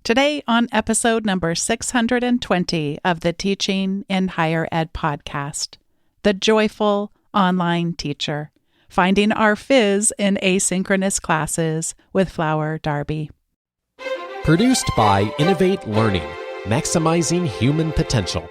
Today, on episode number 620 of the Teaching in Higher Ed podcast, the joyful online teacher, finding our fizz in asynchronous classes with Flower Darby. Produced by Innovate Learning, maximizing human potential.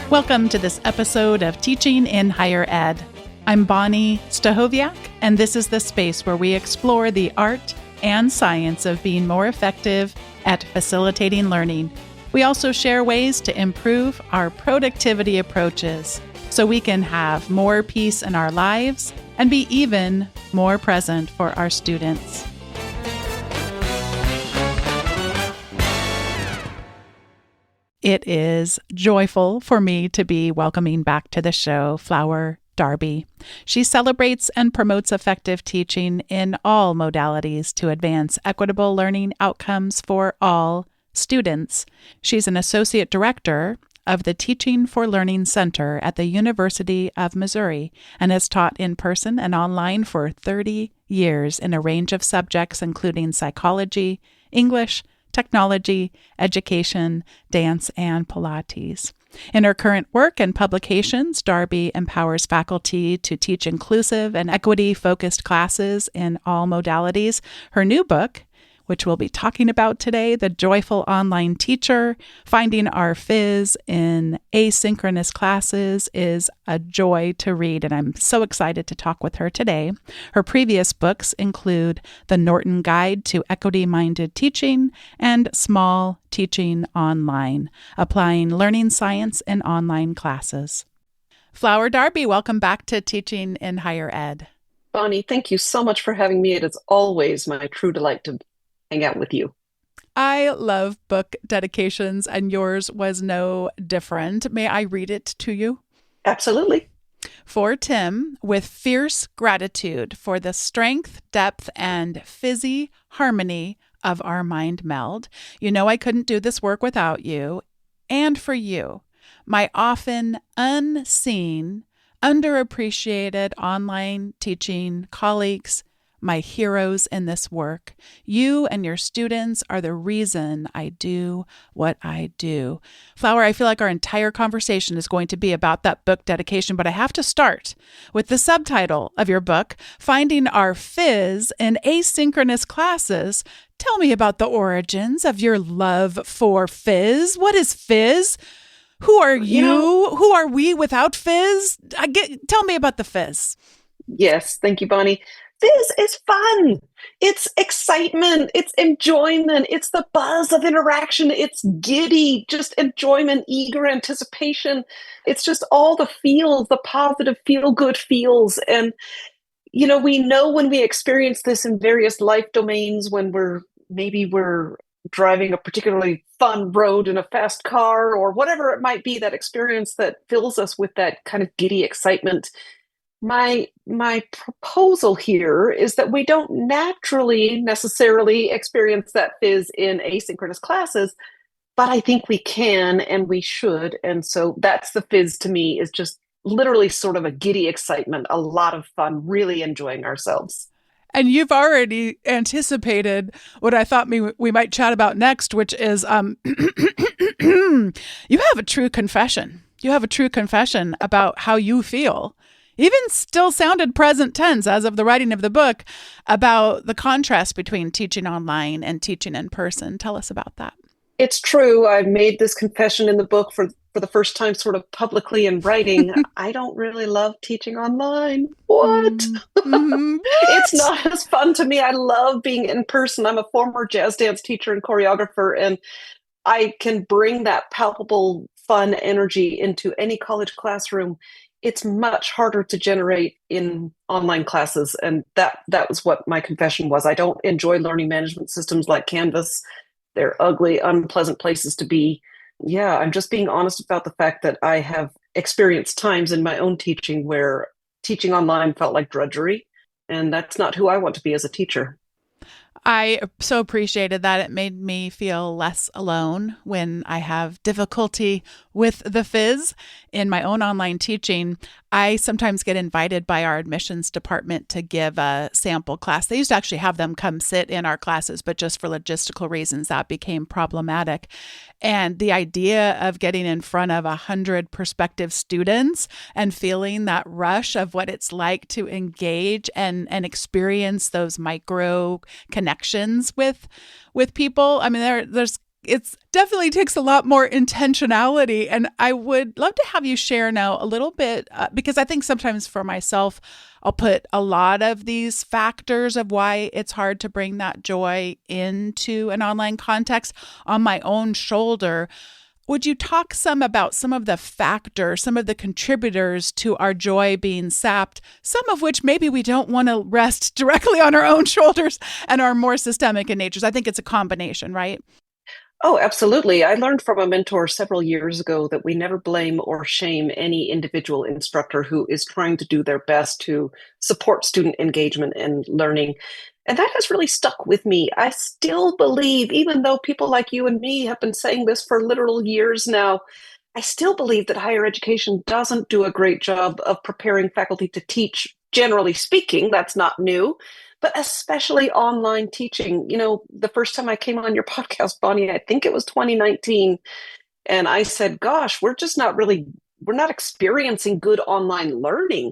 Welcome to this episode of Teaching in Higher Ed. I'm Bonnie Stahoviak, and this is the space where we explore the art and science of being more effective at facilitating learning. We also share ways to improve our productivity approaches so we can have more peace in our lives and be even more present for our students. It is joyful for me to be welcoming back to the show Flower Darby. She celebrates and promotes effective teaching in all modalities to advance equitable learning outcomes for all students. She's an associate director of the Teaching for Learning Center at the University of Missouri and has taught in person and online for 30 years in a range of subjects including psychology, English, technology, education, dance, and Pilates. In her current work and publications, Darby empowers faculty to teach inclusive and equity-focused classes in all modalities. Her new book, which we'll be talking about today, The Joyful Online Teacher, Finding Our Fizz in Asynchronous Classes, is a joy to read, and I'm so excited to talk with her today. Her previous books include The Norton Guide to Equity-Minded Teaching and Small Teaching Online, Applying Learning Science in Online Classes. Flower Darby, welcome back to Teaching in Higher Ed. Bonnie, thank you so much for having me. It is always my true delight to hang out with you. I love book dedications, and yours was no different. May I read it to you? Absolutely. For Tim, with fierce gratitude for the strength, depth, and fizzy harmony of our mind meld. You know I couldn't do this work without you. And for you, my often unseen, underappreciated online teaching colleagues, my heroes in this work. You and your students are the reason I do what I do. Flower, I feel like our entire conversation is going to be about that book dedication, but I have to start with the subtitle of your book, Finding Our Fizz in Asynchronous Classes. Tell me about the origins of your love for fizz. What is fizz? Who are you? Who are we without fizz? Tell me about the fizz. Yes, thank you, Bonnie. Fizz is fun. It's excitement. It's enjoyment. It's the buzz of interaction. It's giddy, just enjoyment, eager anticipation. It's just all the feels, the positive feel-good feels. And, we know when we experience this in various life domains, when we're driving a particularly fun road in a fast car or whatever it might be, that experience that fills us with that kind of giddy excitement. My proposal here is that we don't naturally necessarily experience that fizz in asynchronous classes, but I think we can and we should. And so that's the fizz to me, is just literally sort of a giddy excitement, a lot of fun, really enjoying ourselves. And you've already anticipated what I thought we might chat about next, which is you have a true confession. You have a true confession about how you feel. Even still sounded present tense as of the writing of the book, about the contrast between teaching online and teaching in person. Tell us about that. It's true. I've made this confession in the book for the first time, sort of publicly in writing. I don't really love teaching online. What? Mm-hmm. It's not as fun to me. I love being in person. I'm a former jazz dance teacher and choreographer, and I can bring that palpable, fun energy into any college classroom. It's much harder to generate in online classes. And that was what my confession was. I don't enjoy learning management systems like Canvas. They're ugly, unpleasant places to be. Yeah, I'm just being honest about the fact that I have experienced times in my own teaching where teaching online felt like drudgery. And that's not who I want to be as a teacher. I so appreciated that. It made me feel less alone when I have difficulty with the fizz in my own online teaching. I sometimes get invited by our admissions department to give a sample class. They used to actually have them come sit in our classes, but just for logistical reasons, that became problematic. And the idea of getting in front of 100 prospective students and feeling that rush of what it's like to engage and experience those micro connections with people. I mean, there's it's definitely takes a lot more intentionality. And I would love to have you share now a little bit, because I think sometimes for myself, I'll put a lot of these factors of why it's hard to bring that joy into an online context on my own shoulder. Would you talk some about some of the factors, some of the contributors to our joy being sapped, some of which maybe we don't want to rest directly on our own shoulders and are more systemic in nature? I think it's a combination, right? Oh, absolutely. I learned from a mentor several years ago that we never blame or shame any individual instructor who is trying to do their best to support student engagement and learning. And that has really stuck with me. I still believe, even though people like you and me have been saying this for literal years now, I still believe that higher education doesn't do a great job of preparing faculty to teach, generally speaking. That's not new, but especially online teaching. You know, the first time I came on your podcast, Bonnie, I think it was 2019. And I said, gosh, we're not experiencing good online learning.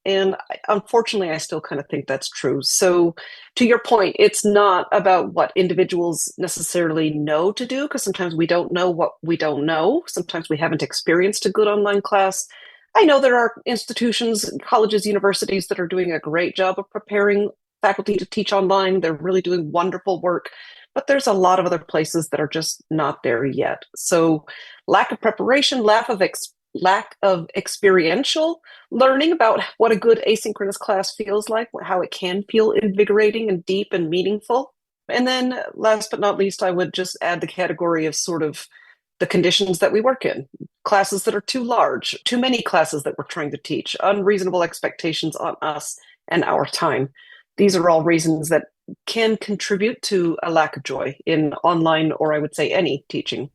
And unfortunately, I still kind of think that's true. So, to your point, it's not about what individuals necessarily know to do, because sometimes we don't know what we don't know. Sometimes we haven't experienced a good online class. I know there are institutions, colleges, universities that are doing a great job of preparing faculty to teach online. They're really doing wonderful work, but there's a lot of other places that are just not there yet. So, lack of preparation, lack of experiential learning about what a good asynchronous class feels like, how it can feel invigorating and deep and meaningful. And then, last but not least, I would just add the category of sort of the conditions that we work in. Classes that are too large, too many classes that we're trying to teach, unreasonable expectations on us and our time. These are all reasons that can contribute to a lack of joy in online, or I would say any teaching.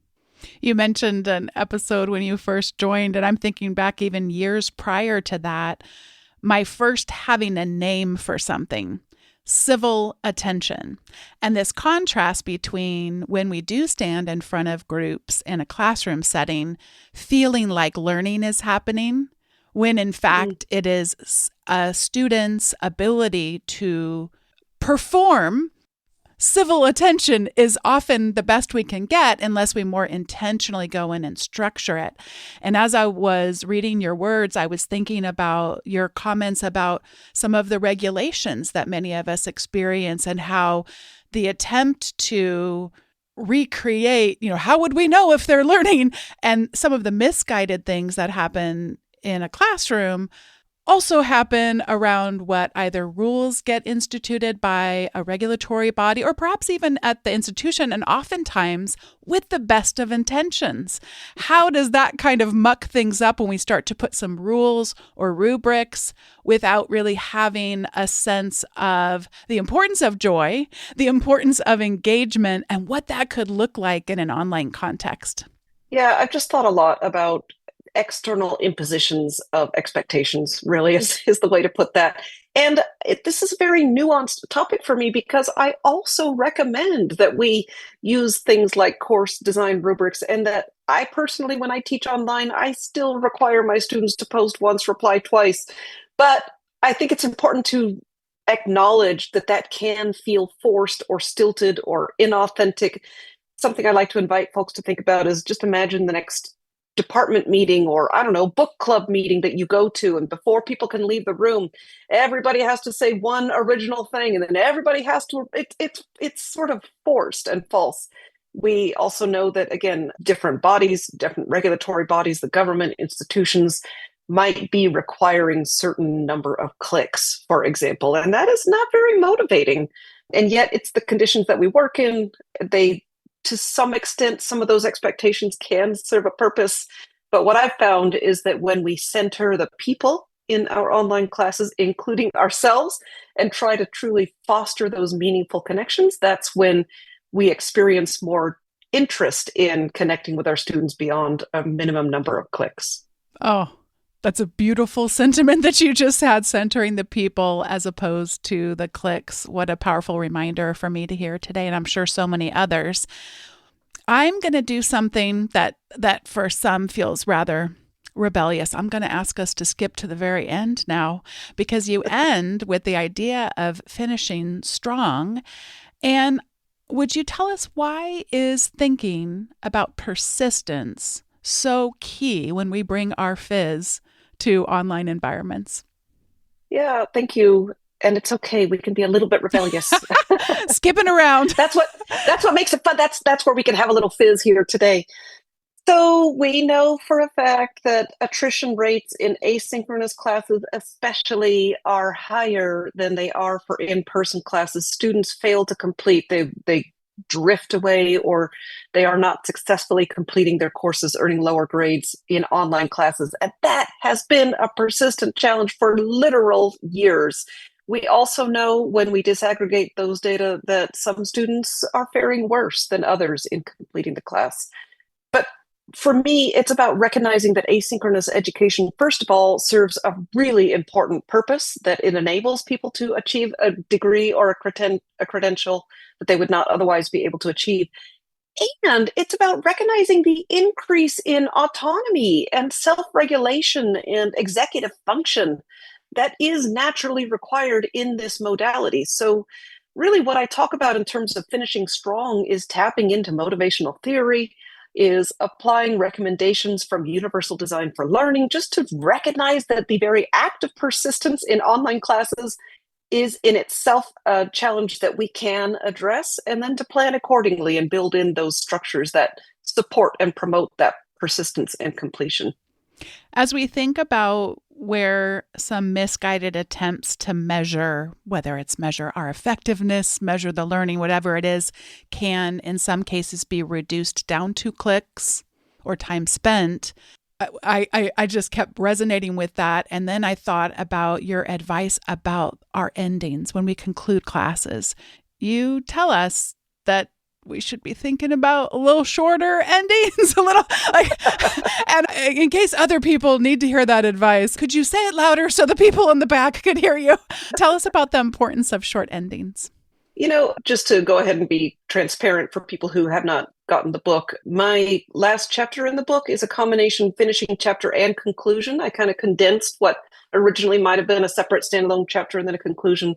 You mentioned an episode when you first joined, and I'm thinking back even years prior to that, my first having a name for something, civil attention. And this contrast between when we do stand in front of groups in a classroom setting, feeling like learning is happening, when in fact it is a student's ability to perform. Civil attention is often the best we can get unless we more intentionally go in and structure it. And as I was reading your words, I was thinking about your comments about some of the regulations that many of us experience and how the attempt to recreate, how would we know if they're learning? And some of the misguided things that happen in a classroom also happen around what either rules get instituted by a regulatory body or perhaps even at the institution, and oftentimes with the best of intentions. How does that kind of muck things up when we start to put some rules or rubrics without really having a sense of the importance of joy, the importance of engagement, and what that could look like in an online context? Yeah, I've just thought a lot about external impositions of expectations, really, is the way to put that. And this is a very nuanced topic for me because I also recommend that we use things like course design rubrics, and that I personally, when I teach online, I still require my students to post once, reply twice. But I think it's important to acknowledge that that can feel forced or stilted or inauthentic. Something I like to invite folks to think about is just imagine the next department meeting, or I don't know, book club meeting that you go to, and before people can leave the room, everybody has to say one original thing, and then everybody has to. It's sort of forced and false. We also know that, again, different bodies, different regulatory bodies, the government, institutions might be requiring certain number of clicks, for example, and that is not very motivating. And yet, it's the conditions that we work in. They, to some extent, some of those expectations can serve a purpose. But what I've found is that when we center the people in our online classes, including ourselves, and try to truly foster those meaningful connections, that's when we experience more interest in connecting with our students beyond a minimum number of clicks. Oh, that's a beautiful sentiment that you just had, centering the people as opposed to the clicks. What a powerful reminder for me to hear today, and I'm sure so many others. I'm going to do something that for some feels rather rebellious. I'm going to ask us to skip to the very end now, because you end with the idea of finishing strong. And would you tell us, why is thinking about persistence so key when we bring our fizz to online environments? Yeah, thank you. And it's okay. We can be a little bit rebellious. Skipping around. That's what makes it fun. That's where we can have a little fizz here today. So we know for a fact that attrition rates in asynchronous classes especially are higher than they are for in-person classes. Students fail to complete. They drift away, or they are not successfully completing their courses, earning lower grades in online classes. And that has been a persistent challenge for literal years. We also know, when we disaggregate those data, that some students are faring worse than others in completing the class. But for me, it's about recognizing that asynchronous education, first of all, serves a really important purpose, that it enables people to achieve a degree or a credential that they would not otherwise be able to achieve. And it's about recognizing the increase in autonomy and self-regulation and executive function that is naturally required in this modality. So really, what I talk about in terms of finishing strong is tapping into motivational theory, is applying recommendations from Universal Design for Learning, just to recognize that the very act of persistence in online classes is in itself a challenge that we can address, and then to plan accordingly and build in those structures that support and promote that persistence and completion. As we think about where some misguided attempts to measure, whether it's measure our effectiveness, measure the learning, whatever it is, can in some cases be reduced down to clicks or time spent, I just kept resonating with that. And then I thought about your advice about our endings when we conclude classes. You tell us that we should be thinking about a little shorter endings, a little like, and in case other people need to hear that advice, could you say it louder so the people in the back could hear you? Tell us about the importance of short endings. Just to go ahead and be transparent for people who have not gotten the book, my last chapter in the book is a combination finishing chapter and conclusion. I kind of condensed what originally might have been a separate standalone chapter and then a conclusion.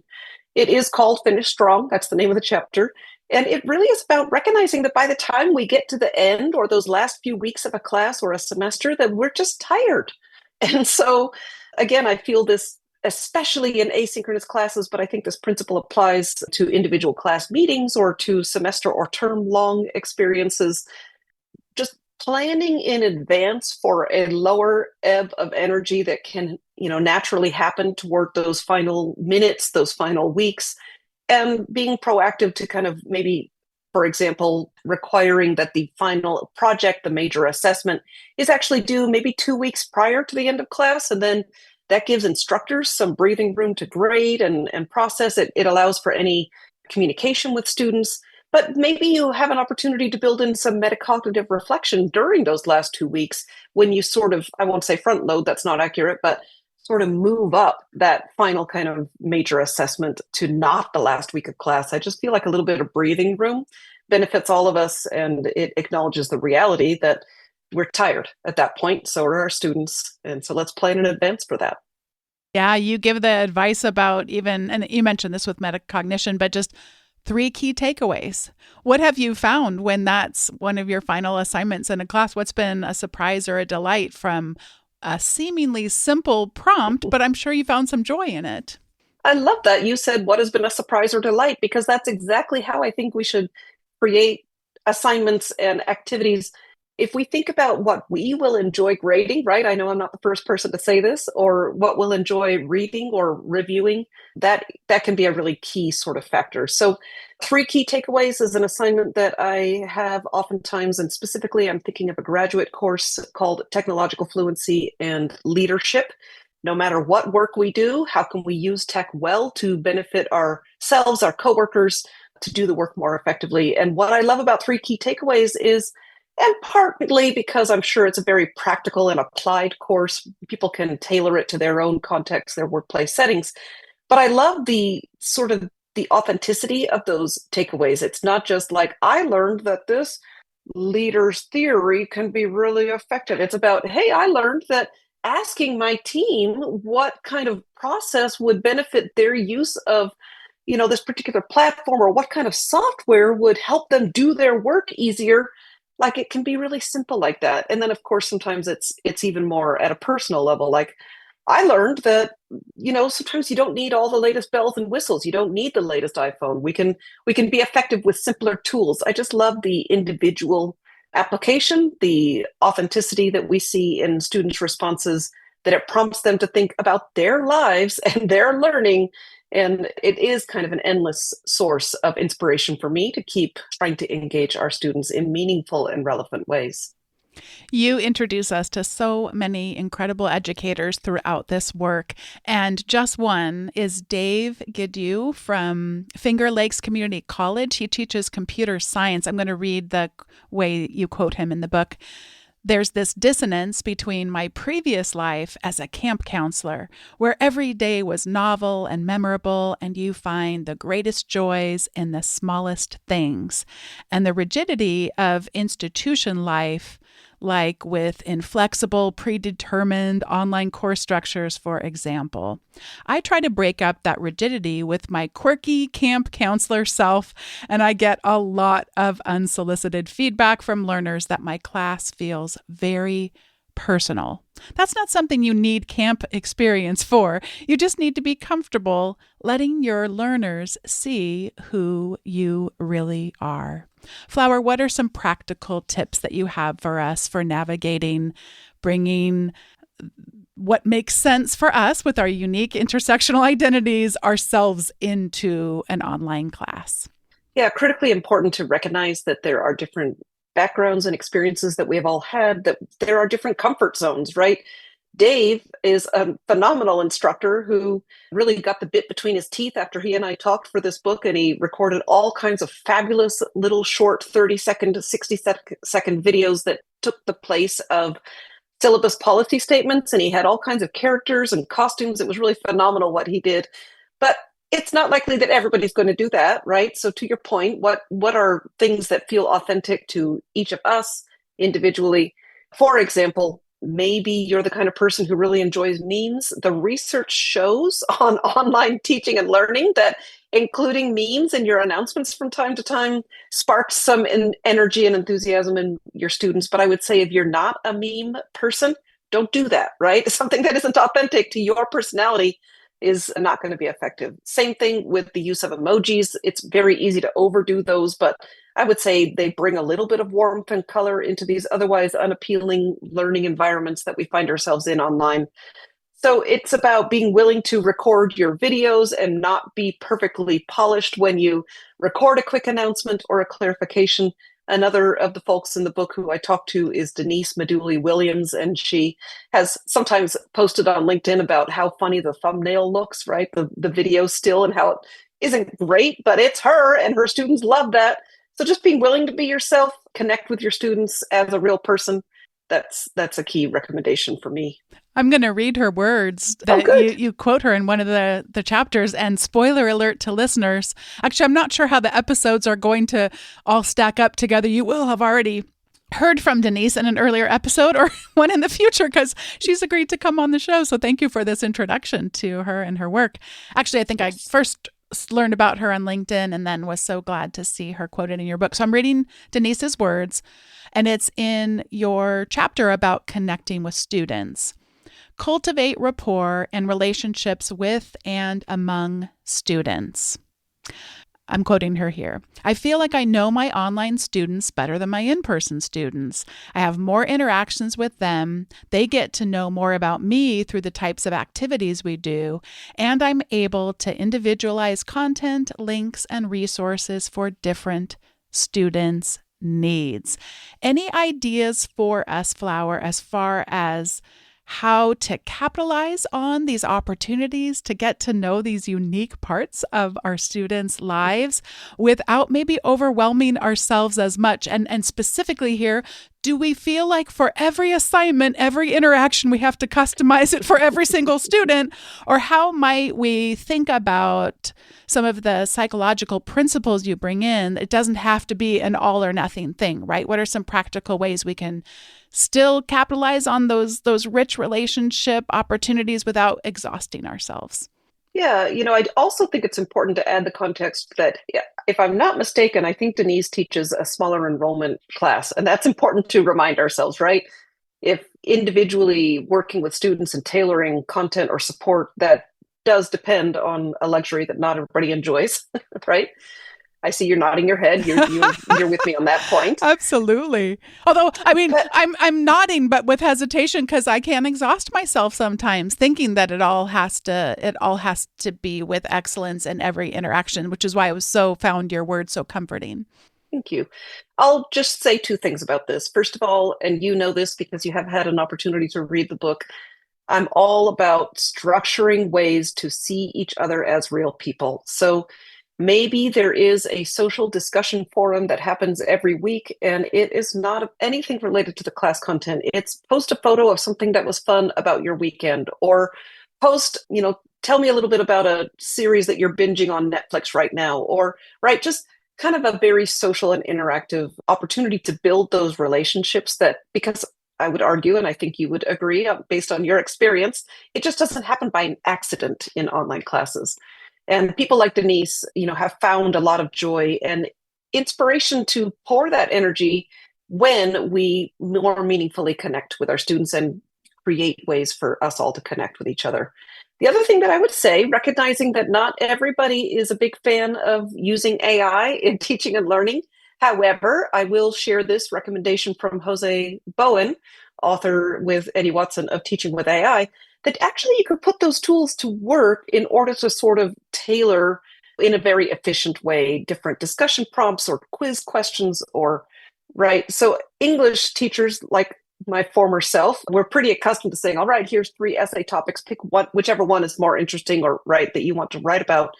It is called Finish Strong. That's the name of the chapter. And it really is about recognizing that by the time we get to the end, or those last few weeks of a class or a semester, that we're just tired. And so, again, I feel this especially in asynchronous classes, but I think this principle applies to individual class meetings or to semester or term long experiences. Just planning in advance for a lower ebb of energy that can, naturally happen toward those final minutes, those final weeks, and being proactive to kind of maybe, for example, requiring that the final project, the major assessment, is actually due maybe 2 weeks prior to the end of class. And then that gives instructors some breathing room to grade and process it. It allows for any communication with students. But maybe you have an opportunity to build in some metacognitive reflection during those last 2 weeks, when you sort of, I won't say front load, that's not accurate, but sort of move up that final kind of major assessment to not the last week of class. I just feel like a little bit of breathing room benefits all of us, and it acknowledges the reality that we're tired at that point. So are our students. And so let's plan in advance for that. Yeah, you give the advice about even, and you mentioned this with metacognition, but just 3 key takeaways. What have you found when that's one of your final assignments in a class? What's been a surprise or a delight from a seemingly simple prompt, but I'm sure you found some joy in it? I love that you said what has been a surprise or delight, because that's exactly how I think we should create assignments and activities. If we think about what we will enjoy grading, right? I know I'm not the first person to say this, or what we'll enjoy reading or reviewing, that can be a really key sort of factor. So 3 key takeaways is an assignment that I have oftentimes, and specifically I'm thinking of a graduate course called Technological Fluency and Leadership. no matter what work we do, how can we use tech well to benefit ourselves, our coworkers, to do the work more effectively? And what I love about Three Key Takeaways is, and partly because I'm sure it's a very practical and applied course, people can tailor it to their own context, their workplace settings. But I love the sort of the authenticity of those takeaways. It's not just like, I learned that this leader's theory can be really effective. It's about, hey, I learned that asking my team what kind of process would benefit their use of this particular platform, or what kind of software would help them do their work easier. Like, it can be really simple like that. And then of course sometimes it's even more at a personal level. Like, I learned that sometimes you don't need all the latest bells and whistles. You don't need the latest iPhone. We can be effective with simpler tools. I just love the individual application, the authenticity that we see in students' responses, that it prompts them to think about their lives and their learning. And it is kind of an endless source of inspiration for me to keep trying to engage our students in meaningful and relevant ways. You introduce us to so many incredible educators throughout this work. And just one is Dave Gidew from Finger Lakes Community College. He teaches computer science. I'm going to read the way you quote him in the book. There's this dissonance between my previous life as a camp counselor, where every day was novel and memorable, and you find the greatest joys in the smallest things, and the rigidity of institution life, like with inflexible, predetermined online course structures, for example. I try to break up that rigidity with my quirky camp counselor self, and I get a lot of unsolicited feedback from learners that my class feels very personal. That's not something you need camp experience for. You just need to be comfortable letting your learners see who you really are. Flower, what are some practical tips that you have for us for navigating, bringing what makes sense for us with our unique intersectional identities ourselves into an online class? Yeah, critically important to recognize that there are different backgrounds and experiences that we have all had, that there are different comfort zones, right? Dave is a phenomenal instructor who really got the bit between his teeth after he and I talked for this book, and he recorded all kinds of fabulous little short 30-second to 60-second videos that took the place of syllabus policy statements, and he had all kinds of characters and costumes. It was really phenomenal what he did. But it's not likely that everybody's going to do that, right? So to your point, what are things that feel authentic to each of us individually? For example, maybe you're the kind of person who really enjoys memes. The research shows on online teaching and learning that including memes in your announcements from time to time sparks some energy and enthusiasm in your students. But I would say, if you're not a meme person, don't do that, right? Something that isn't authentic to your personality is not going to be effective. Same thing with the use of emojis. It's very easy to overdo those, but I would say they bring a little bit of warmth and color into these otherwise unappealing learning environments that we find ourselves in online. So it's about being willing to record your videos and not be perfectly polished when you record a quick announcement or a clarification. Another of the folks in the book who I talked to is Denise Meduli-Williams, and she has sometimes posted on LinkedIn about how funny the thumbnail looks, right? The video still, and how it isn't great, but it's her, and her students love that. So just being willing to be yourself, connect with your students as a real person. That's a key recommendation for me. I'm going to read her words that you quote her in one of the chapters. And spoiler alert to listeners, actually, I'm not sure how the episodes are going to all stack up together. You will have already heard from Denise in an earlier episode or one in the future, because she's agreed to come on the show. So thank you for this introduction to her and her work. Actually, I think I first learned about her on LinkedIn and then was so glad to see her quoted in your book. So I'm reading Denise's words, and it's in your chapter about connecting with students. Cultivate rapport and relationships with and among students. I'm quoting her here. I feel like I know my online students better than my in-person students. I have more interactions with them. They get to know more about me through the types of activities we do, and I'm able to individualize content, links, and resources for different students' needs. Any ideas for us, Flower, as far as how to capitalize on these opportunities to get to know these unique parts of our students' lives without maybe overwhelming ourselves as much. And specifically here, do we feel like for every assignment, every interaction, we have to customize it for every single student? Or how might we think about some of the psychological principles you bring in? It doesn't have to be an all or nothing thing, right? What are some practical ways we can still capitalize on those rich relationship opportunities without exhausting ourselves? Yeah, I also think it's important to add the context that, yeah, if I'm not mistaken, I think Denise teaches a smaller enrollment class, and that's important to remind ourselves, right? If individually working with students and tailoring content or support, that does depend on a luxury that not everybody enjoys, right? I see you're nodding your head. You're with me on that point. Absolutely. Although, I mean, But I'm nodding, but with hesitation because I can exhaust myself sometimes thinking that it all has to be with excellence in every interaction, which is why I was found your words so comforting. thank you. I'll just say two things about this. First of all, and you know this because you have had an opportunity to read the book, I'm all about structuring ways to see each other as real people. So maybe there is a social discussion forum that happens every week, and it is not anything related to the class content. It's post a photo of something that was fun about your weekend, or tell me a little bit about a series that you're binging on Netflix right now, or, right, just kind of a very social and interactive opportunity to build those relationships that, because I would argue, and I think you would agree based on your experience, it just doesn't happen by an accident in online classes. And people like Denise, have found a lot of joy and inspiration to pour that energy when we more meaningfully connect with our students and create ways for us all to connect with each other. The other thing that I would say, recognizing that not everybody is a big fan of using AI in teaching and learning. However, I will share this recommendation from Jose Bowen, author with Eddie Watson of Teaching with AI, that actually you could put those tools to work in order to sort of tailor in a very efficient way different discussion prompts or quiz questions, or right. So English teachers like my former self were pretty accustomed to saying, all right, here's 3 essay topics, pick one, whichever one is more interesting or right that you want to write about.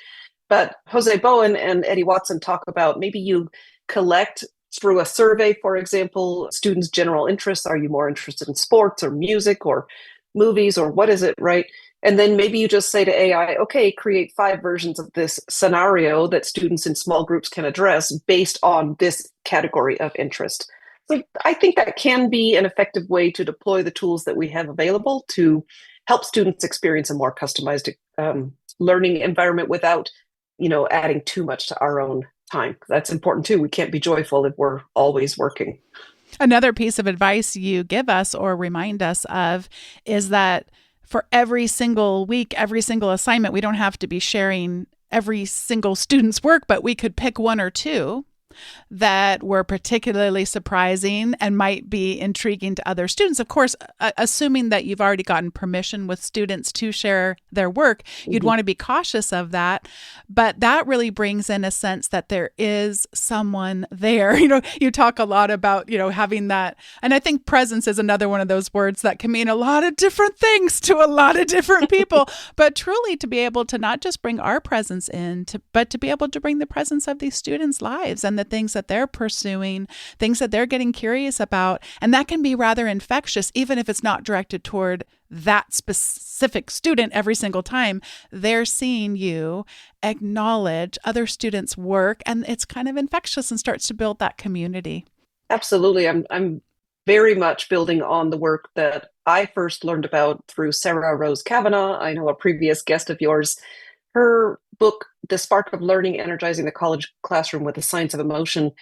But Jose Bowen and Eddie Watson talk about maybe you collect through a survey, for example, students' general interests. Are you more interested in sports or music or movies, or what is it, right? And then maybe you just say to AI, okay, create 5 versions of this scenario that students in small groups can address based on this category of interest. So I think that can be an effective way to deploy the tools that we have available to help students experience a more customized learning environment without, adding too much to our own time. That's important too. We can't be joyful if we're always working. Another piece of advice you give us or remind us of is that for every single week, every single assignment, we don't have to be sharing every single student's work, but we could pick 1 or 2 that were particularly surprising and might be intriguing to other students. Of course, assuming that you've already gotten permission with students to share their work, you'd want to be cautious of that. But that really brings in a sense that there is someone there. You talk a lot about, having that. And I think presence is another one of those words that can mean a lot of different things to a lot of different people. But truly to be able to not just bring our presence in, but to be able to bring the presence of these students' lives and the things that they're pursuing, things that they're getting curious about. And that can be rather infectious, even if it's not directed toward that specific student every single time. They're seeing you acknowledge other students' work, and it's kind of infectious and starts to build that community. Absolutely. I'm very much building on the work that I first learned about through Sarah Rose Kavanaugh. I know a previous guest of yours. Her book, The Spark of Learning, Energizing the College Classroom with the Science of Emotion,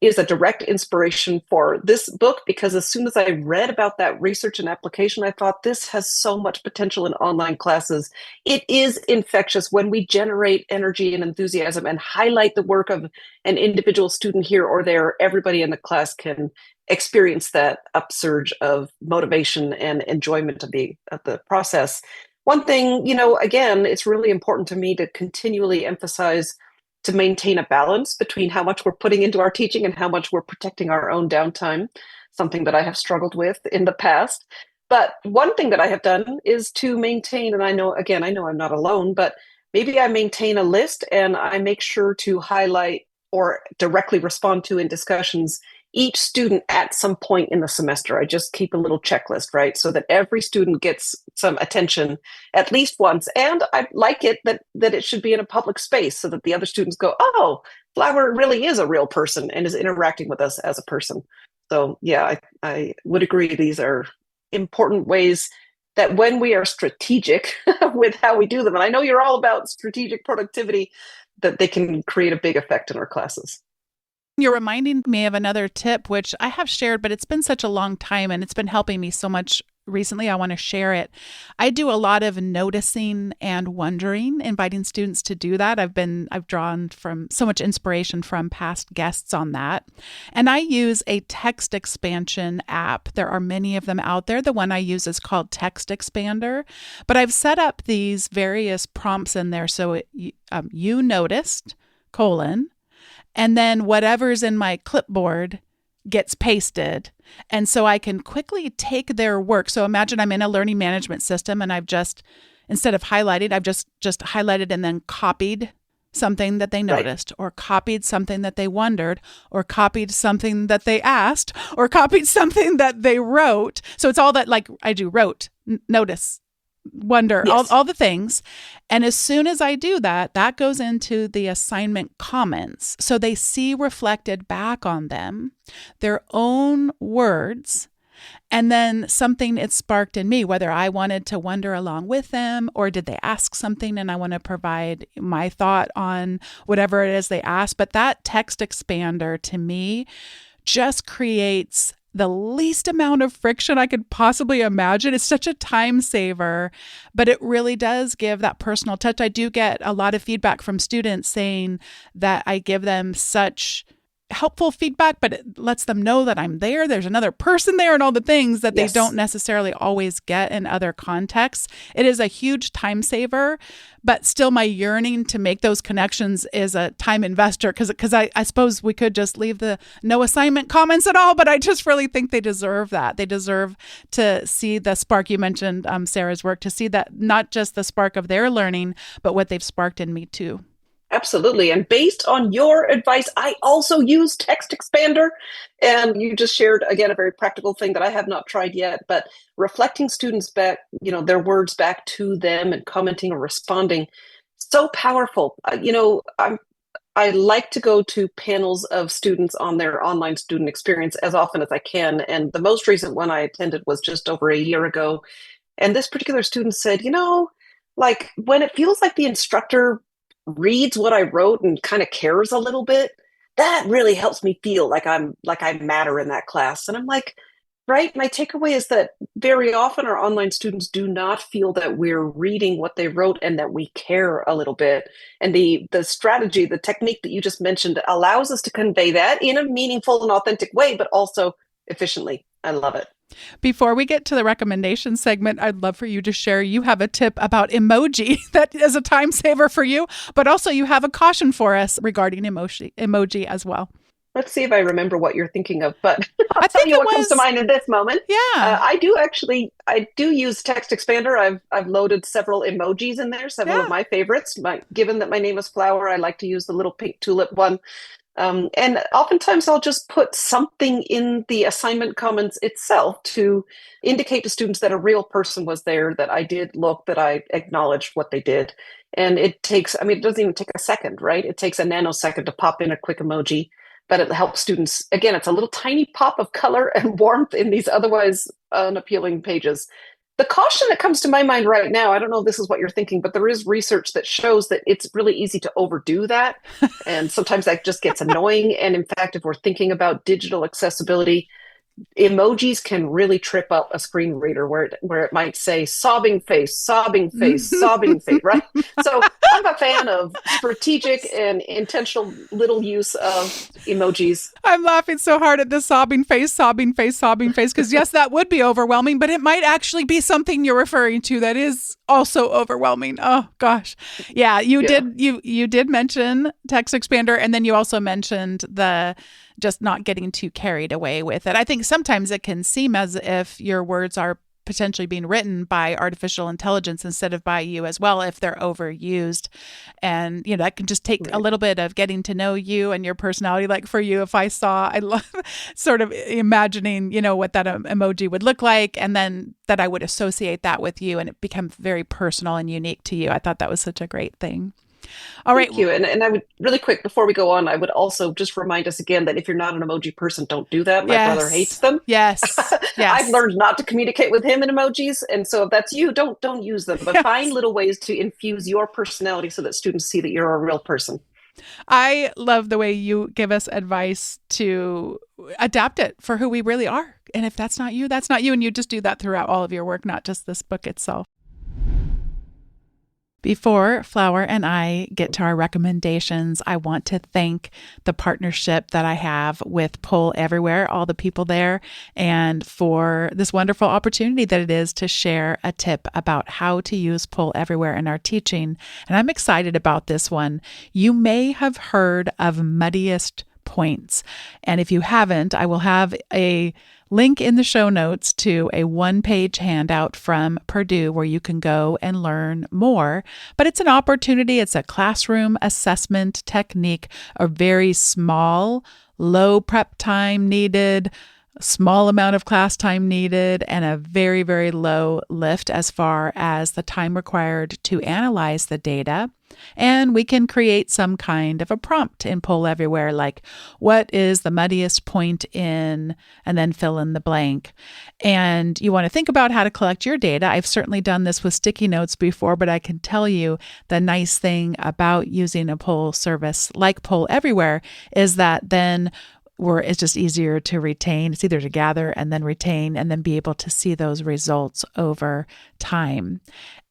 is a direct inspiration for this book, because as soon as I read about that research and application, I thought this has so much potential in online classes. It is infectious when we generate energy and enthusiasm and highlight the work of an individual student here or there. Everybody in the class can experience that upsurge of motivation and enjoyment of the process. One thing, again, it's really important to me to continually emphasize to maintain a balance between how much we're putting into our teaching and how much we're protecting our own downtime, something that I have struggled with in the past. But one thing that I have done is to maintain, and I know, again, I know I'm not alone, but maybe I maintain a list and I make sure to highlight or directly respond to in discussions each student at some point in the semester. I just keep a little checklist, right? So that every student gets some attention at least once. And I like it that it should be in a public space so that the other students go, oh, Flower really is a real person and is interacting with us as a person. So yeah, I would agree. These are important ways that when we are strategic with how we do them, and I know you're all about strategic productivity, that they can create a big effect in our classes. You're reminding me of another tip, which I have shared, but it's been such a long time and it's been helping me so much recently. I want to share it. I do a lot of noticing and wondering, inviting students to do that. I've drawn from so much inspiration from past guests on that. And I use a text expansion app. There are many of them out there. The one I use is called Text Expander, but I've set up these various prompts in there. So you noticed, colon, and then whatever's in my clipboard gets pasted. And so I can quickly take their work. So imagine I'm in a learning management system and I've just, instead of highlighting, I've just highlighted and then copied something that they noticed, or copied something that they wondered, or copied something that they asked, or copied something that they wrote. So it's all that, like I do, wrote, notice, wonder, Yes. all the things. And as soon as I do that, that goes into the assignment comments. So they see reflected back on them their own words, and then something it sparked in me, whether I wanted to wonder along with them, or did they ask something and I want to provide my thought on whatever it is they asked. But that text expander to me just creates the least amount of friction I could possibly imagine. It's such a time saver, but it really does give that personal touch. I do get a lot of feedback from students saying that I give them such helpful feedback, but it lets them know that I'm there. There's another person there and all the things that they don't necessarily always get in other contexts. It is a huge time saver, but still my yearning to make those connections is a time investor because I suppose we could just leave the no assignment comments at all, but I just really think they deserve that. They deserve to see the spark. You mentioned Sarah's work, to see that not just the spark of their learning, but what they've sparked in me too. Absolutely. And based on your advice, I also use Text Expander. And you just shared, again, a very practical thing that I have not tried yet, but reflecting students back, their words back to them and commenting or responding. So powerful. I like to go to panels of students on their online student experience as often as I can. And the most recent one I attended was just over a year ago. And this particular student said, like when it feels like the instructor reads what I wrote and kind of cares a little bit, that really helps me feel like I matter in that class. And I'm like, right? My takeaway is that very often our online students do not feel that we're reading what they wrote and that we care a little bit. And the strategy, the technique that you just mentioned allows us to convey that in a meaningful and authentic way, but also efficiently. I love it. Before we get to the recommendation segment, I'd love for you to share. You have a tip about emoji that is a time saver for you, but also you have a caution for us regarding emoji as well. Let's see if I remember what you're thinking of, but I'll tell you what comes to mind in this moment. Yeah. I do use Text Expander. I've loaded several emojis in there, several of my favorites. Given that my name is Flower, I like to use the little pink tulip one. And oftentimes I'll just put something in the assignment comments itself to indicate to students that a real person was there, that I did look, that I acknowledged what they did. And it doesn't even take a second, right? It takes a nanosecond to pop in a quick emoji, but it helps students. Again, it's a little tiny pop of color and warmth in these otherwise unappealing pages. The caution that comes to my mind right now, I don't know if this is what you're thinking, but there is research that shows that it's really easy to overdo that. And sometimes that just gets annoying. And in fact, if we're thinking about digital accessibility, emojis can really trip up a screen reader where it might say sobbing face, sobbing face, sobbing face, right? So I'm a fan of strategic and intentional little use of emojis. I'm laughing so hard at the sobbing face, sobbing face, sobbing face, because yes, that would be overwhelming, but it might actually be something you're referring to that is also overwhelming. Oh gosh. Yeah, you did mention Text Expander, and then you also mentioned the just not getting too carried away with it. I think sometimes it can seem as if your words are potentially being written by artificial intelligence instead of by you as well if they're overused. And, that can just take a little bit of getting to know you and your personality. Like for you, if I love sort of imagining, what that emoji would look like, and then that I would associate that with you and it becomes very personal and unique to you. I thought that was such a great thing. All right. Thank you. And I would really quick before we go on, I would also just remind us again that if you're not an emoji person, don't do that. My brother hates them. Yes. I've learned not to communicate with him in emojis. And so if that's you, don't use them, but find little ways to infuse your personality so that students see that you're a real person. I love the way you give us advice to adapt it for who we really are. And if that's not you, that's not you. And you just do that throughout all of your work, not just this book itself. Before Flower and I get to our recommendations, I want to thank the partnership that I have with Pull Everywhere, all the people there, and for this wonderful opportunity that it is to share a tip about how to use Pull Everywhere in our teaching. And I'm excited about this one. You may have heard of Muddiest Points. And if you haven't, I will have a link in the show notes to a one-page handout from Purdue where you can go and learn more. But it's an opportunity. It's a classroom assessment technique, a very small, low prep time needed, small amount of class time needed, and a very, very low lift as far as the time required to analyze the data. And we can create some kind of a prompt in Pull Everywhere, like what is the muddiest point in, and then fill in the blank. And you want to think about how to collect your data. I've certainly done this with sticky notes before, but I can tell you the nice thing about using a Pull service like Pull Everywhere is that then it's just easier to retain. It's either to gather and then retain and then be able to see those results over time.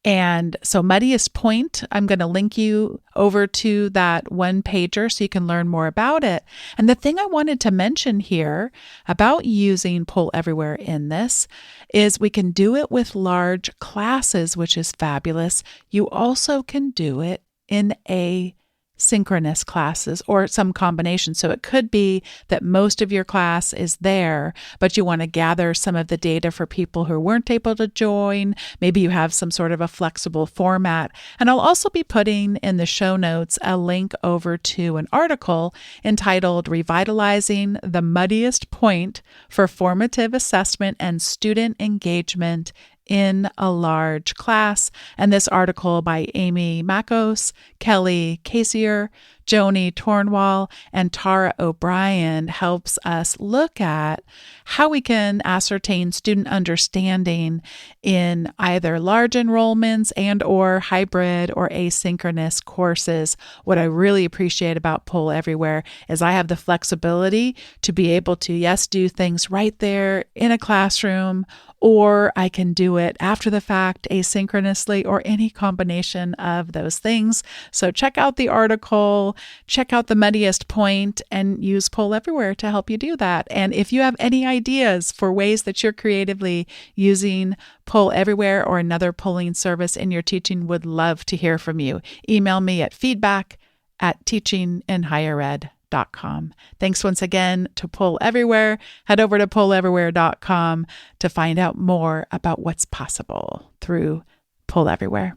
And so Muddiest Point, I'm going to link you over to that one pager so you can learn more about it. And the thing I wanted to mention here about using Pull Everywhere in this is we can do it with large classes, which is fabulous. You also can do it in asynchronous classes or some combination. So it could be that most of your class is there, but you want to gather some of the data for people who weren't able to join. Maybe you have some sort of a flexible format. And I'll also be putting in the show notes a link over to an article entitled Revitalizing the Muddiest Point for Formative Assessment and Student Engagement in a Large Class. And this article by Amy Makos, Kelly Casier, Joni Tornwall, and Tara O'Brien helps us look at how we can ascertain student understanding in either large enrollments and or hybrid or asynchronous courses. What I really appreciate about Pull Everywhere is I have the flexibility to be able to, yes, do things right there in a classroom, or I can do it after the fact, asynchronously, or any combination of those things. So check out the article, check out the Muddiest Point, and use Pull Everywhere to help you do that. And if you have any ideas for ways that you're creatively using Pull Everywhere or another polling service in your teaching, would love to hear from you. Email me at feedback@teachinginhighered.com. Thanks once again to Pull Everywhere. Head over to pulleverywhere.com to find out more about what's possible through Pull Everywhere.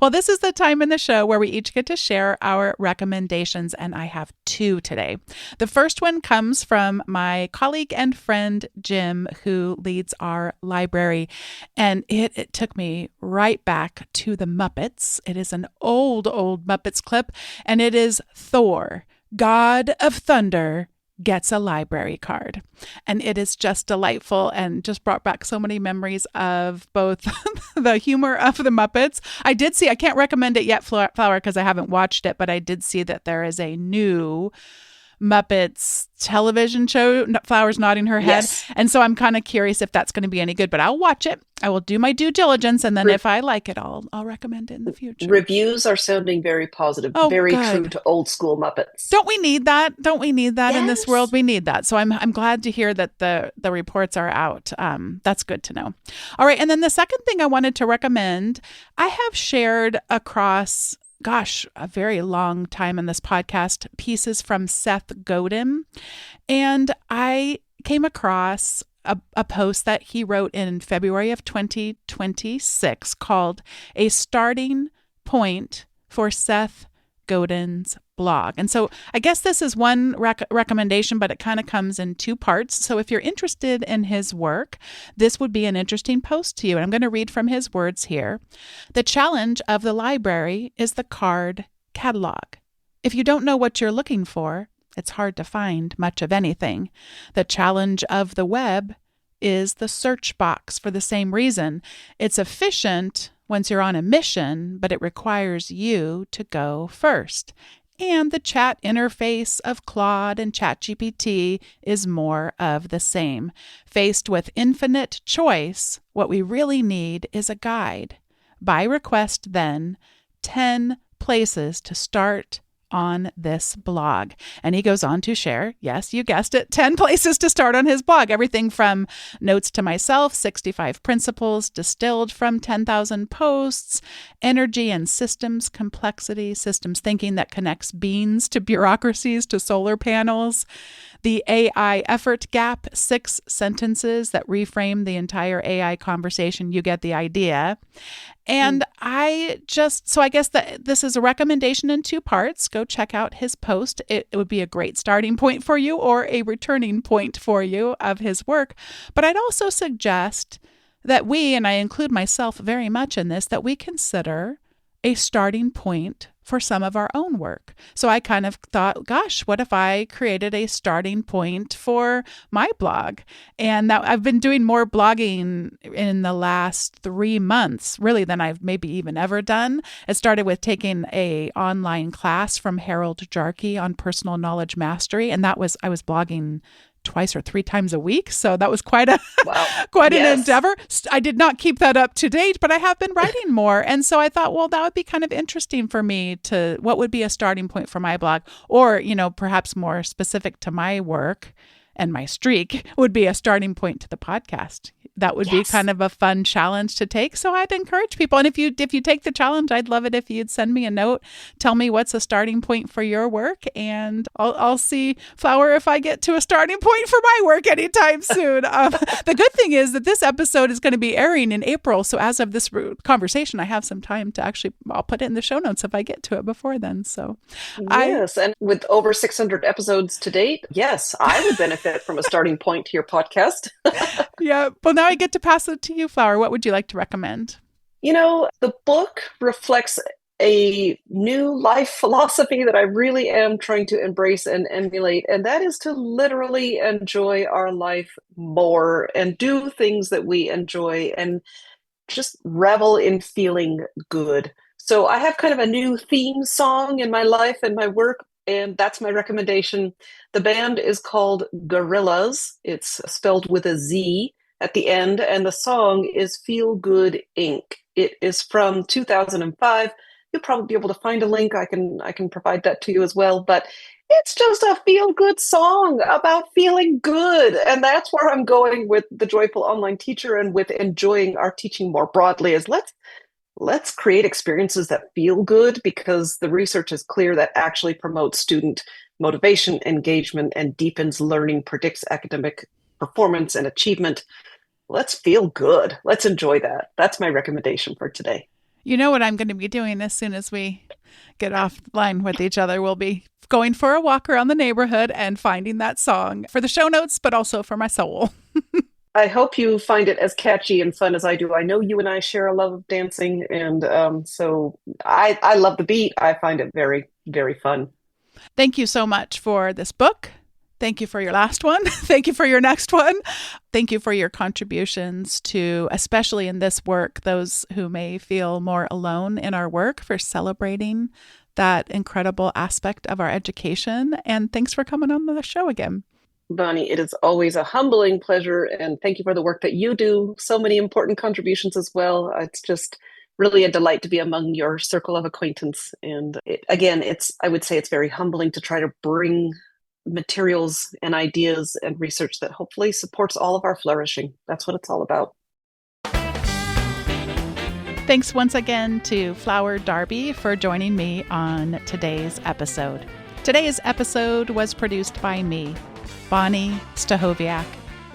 Well, this is the time in the show where we each get to share our recommendations, and I have two today. The first one comes from my colleague and friend, Jim, who leads our library, and it took me right back to the Muppets. It is an old Muppets clip, and it is Thor, God of Thunder, gets a library card. And it is just delightful and just brought back so many memories of both the humor of the Muppets. I can't recommend it yet, Flower, because I haven't watched it, but I did see that there is a new Muppets television show. Flower's nodding her head. Yes. And so I'm kind of curious if that's going to be any good, but I'll watch it. I will do my due diligence. And then if I like it, I'll recommend it in the future. Reviews are sounding very positive, very good. true to old school Muppets. Don't we need that? Don't we need that in this Yes. world? We need that. So I'm glad to hear that the reports are out. That's good to know. All right. And then the second thing I wanted to recommend, I have shared across a very long time in this podcast, pieces from Seth Godin. And I came across a post that he wrote in February of 2026 called A Starting Point for Seth Godin's blog. And so I guess this is one recommendation, but it kind of comes in two parts. So if you're interested in his work, this would be an interesting post to you. And I'm going to read from his words here. The challenge of the library is the card catalog. If you don't know what you're looking for, it's hard to find much of anything. The challenge of the web is the search box for the same reason. It's efficient once you're on a mission, but it requires you to go first. And the chat interface of Claude and ChatGPT is more of the same. Faced with infinite choice, what we really need is a guide. By request, then, 10 places to start on this blog. And he goes on to share, yes, you guessed it, 10 places to start on his blog. Everything from notes to myself, 65 principles distilled from 10,000 posts, energy and systems complexity, systems thinking that connects beans to bureaucracies to solar panels, the AI effort gap, 6 sentences that reframe the entire AI conversation. You get the idea. And I guess that this is a recommendation in 2 parts. Go check out his post. It would be a great starting point for you or a returning point for you of his work. But I'd also suggest that we, and I include myself very much in this, that we consider a starting point for some of our own work. So I kind of thought, gosh, what if I created a starting point for my blog? And that I've been doing more blogging in the last 3 months, really, than I've maybe even ever done. It started with taking a online class from Harold Jarkey on personal knowledge mastery. And I was blogging 2 or 3 times a week. So that was quite an endeavor. I did not keep that up to date, but I have been writing more. And so I thought, well, that would be kind of interesting for me what would be a starting point for my blog, or, perhaps more specific to my work and my streak would be a starting point to the podcast. That would be kind of a fun challenge to take. So I'd encourage people. And if you take the challenge, I'd love it if you'd send me a note. Tell me what's a starting point for your work. And I'll see, Flower, if I get to a starting point for my work anytime soon. The good thing is that this episode is going to be airing in April. So as of this conversation, I have some time to I'll put it in the show notes if I get to it before then. So yes. And with over 600 episodes to date, yes, I would benefit from a starting point to your podcast. Yeah. Well, now I get to pass it to you, Flower. What would you like to recommend? The book reflects a new life philosophy that I really am trying to embrace and emulate, and that is to literally enjoy our life more and do things that we enjoy and just revel in feeling good. So I have kind of a new theme song in my life and my work, and that's my recommendation. The band is called Gorillas. It's spelled with a Z at the end, and the song is Feel Good Inc. It is from 2005. You'll probably be able to find a link. I can provide that to you as well. But it's just a feel-good song about feeling good. And that's where I'm going with the Joyful Online Teacher and with enjoying our teaching more broadly, is let's create experiences that feel good, because the research is clear that actually promotes student motivation, engagement, and deepens learning, predicts academic performance and achievement. Let's feel good. Let's enjoy that. That's my recommendation for today. You know what I'm going to be doing as soon as we get offline with each other? We'll be going for a walk around the neighborhood and finding that song for the show notes, but also for my soul. I hope you find it as catchy and fun as I do. I know you and I share a love of dancing, and so I love the beat. I find it very, very fun. Thank you so much for this book. Thank you for your last one. Thank you for your next one. Thank you for your contributions to, especially in this work, those who may feel more alone in our work, for celebrating that incredible aspect of our education. And thanks for coming on the show again. Bonnie, it is always a humbling pleasure, and thank you for the work that you do. So many important contributions as well. It's just really a delight to be among your circle of acquaintance. And I would say it's very humbling to try to bring materials and ideas and research that hopefully supports all of our flourishing. That's what it's all about. Thanks once again to Flower Darby for joining me on today's episode. Today's episode was produced by me, Bonnie Stachowiak.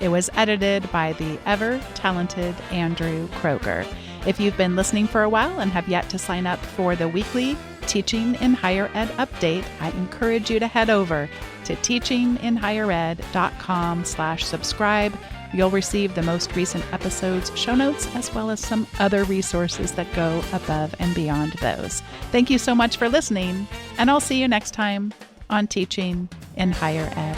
It was edited by the ever-talented Andrew Kroger. If you've been listening for a while and have yet to sign up for the weekly Teaching in Higher Ed update, I encourage you to head over to teachinginhighered.com/subscribe. You'll receive the most recent episodes, show notes, as well as some other resources that go above and beyond those. Thank you so much for listening, and I'll see you next time on Teaching in Higher Ed.